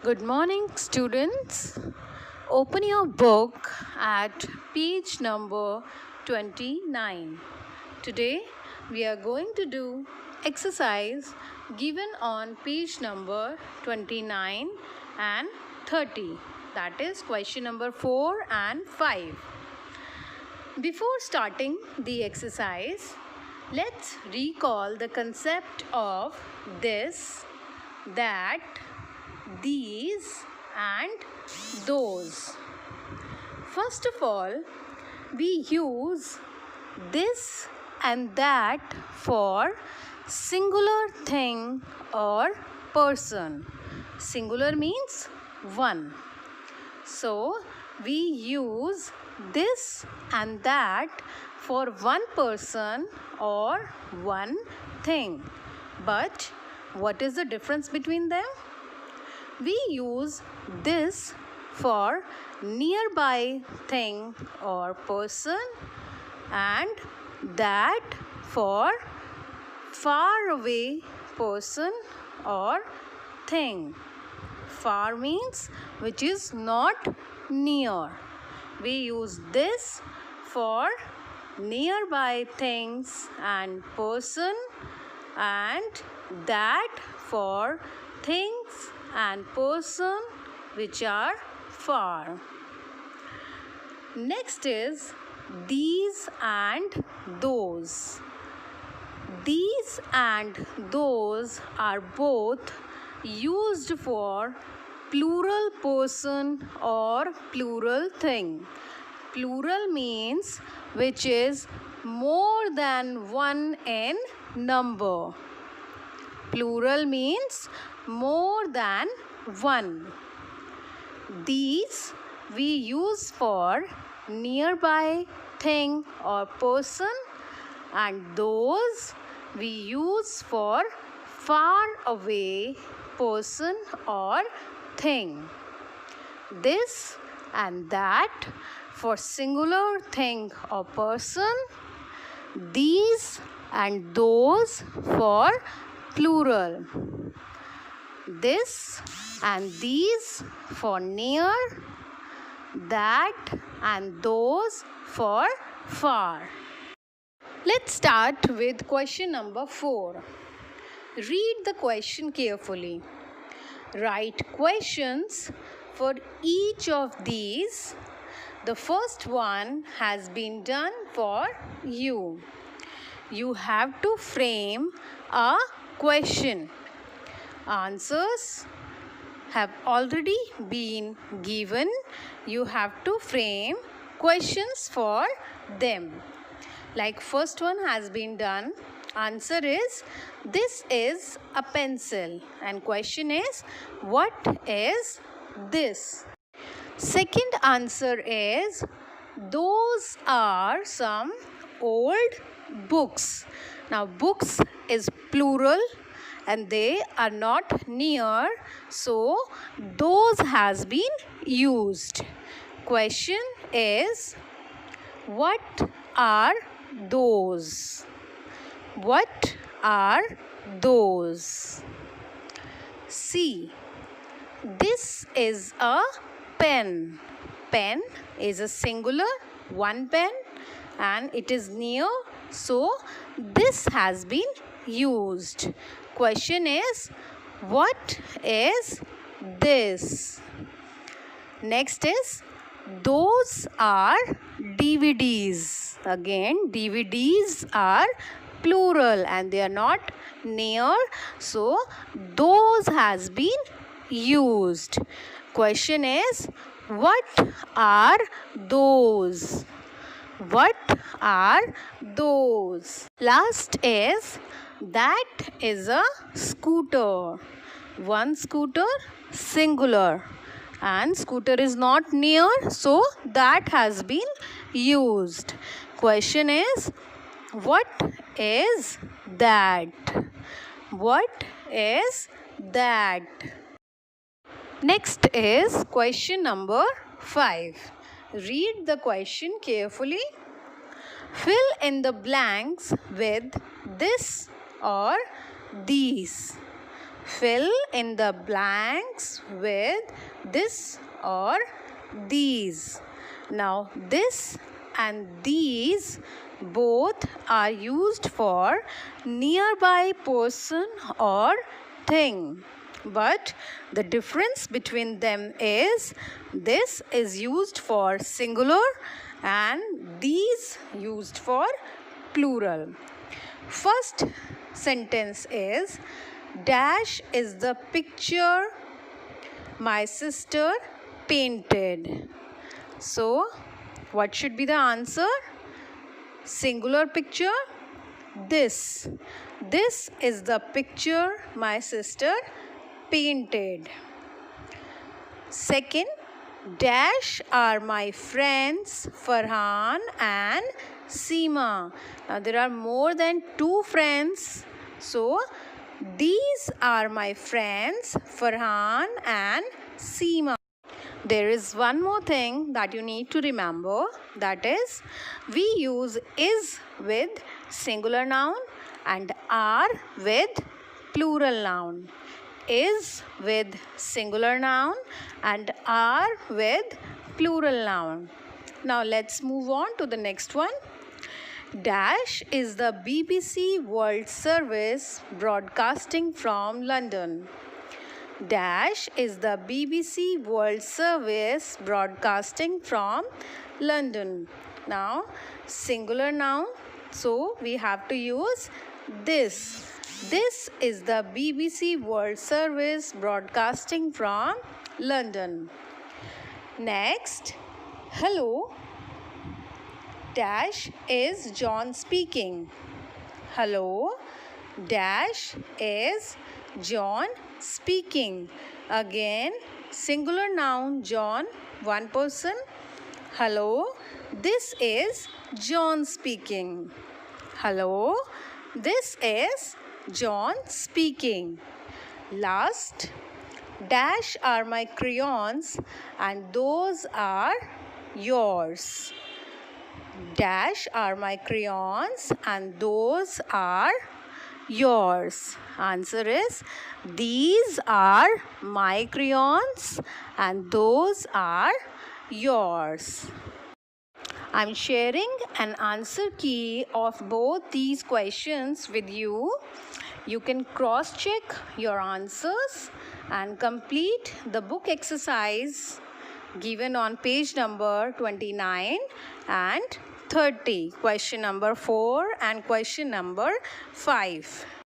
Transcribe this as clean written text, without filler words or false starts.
Good morning, students. Open your book at page number 29. Today, we are going to do exercise given on page number 29 and 30. That is question number 4 and 5. Before starting the exercise, let's recall the concept of this, that, these and those. First of all, we use this and that for singular thing or person. Singular means one. So, we use this and that for one person or one thing. But what is the difference between them? We use this for nearby thing or person and that for far away person or thing. Far means which is not near. We use this for nearby things and person and that for things and person which are far. Next is these and those. These and those are both used for plural person or plural thing. Plural means which is more than one in number. Plural means more than one. These we use for nearby thing or person and those we use for far away person or thing. This and that for singular thing or person. These and those for plural. This and these for near, that and those for far. Let's start with question number 4. Read the question carefully. Write questions for each of these. The first one has been done for you. You have to frame a question. Answers have already been given. You have to frame questions for them. Like first one has been done. Answer is, this is a pencil. And question is, what is this? Second answer is, those are some old books. Now books is plural and they are not near, so those has been used. Question is, what are those? What are those? C. This is a pen. Pen is a singular, one pen, and it is near, so this has been used. Question is, what is this? Next is, those are DVDs. Again, DVDs are plural and they are not near, so those has been used. Question is, what are those? What are those? Last is, that is a scooter. One scooter, singular. And scooter is not near, so that has been used. Question is, what is that? What is that? Next is question number 5. Read the question carefully. Fill in the blanks with this or these. Fill in the blanks with this or these. Now, this and these both are used for nearby person or thing. But the difference between them is this is used for singular and these used for plural. First sentence is dash is the picture my sister painted. So, what should be the answer? Singular picture. This. This is the picture my sister painted. Second, dash are my friends Farhan and Seema. Now there are more than 2 friends. So these are my friends Farhan and Seema. There is one more thing that you need to remember, that is we use is with singular noun and are with plural noun. Is with singular noun and are with plural noun. Now let's move on to the next one. Dash is the BBC World Service broadcasting from London. Dash is the BBC World Service broadcasting from London. Now, singular noun, so we have to use this. This is the BBC World Service broadcasting from London. Next, hello. Dash is John speaking. Hello. Dash is John speaking. Again, singular noun John, one person. Hello. This is John speaking. Hello. This is John speaking. Last, dash are my crayons and those are yours. Dash are my crayons and those are yours. Answer is these are my crayons and those are yours. I'm sharing an answer key of both these questions with you. You can cross-check your answers and complete the book exercise given on page number 29 and 30. Question number 4 and question number 5.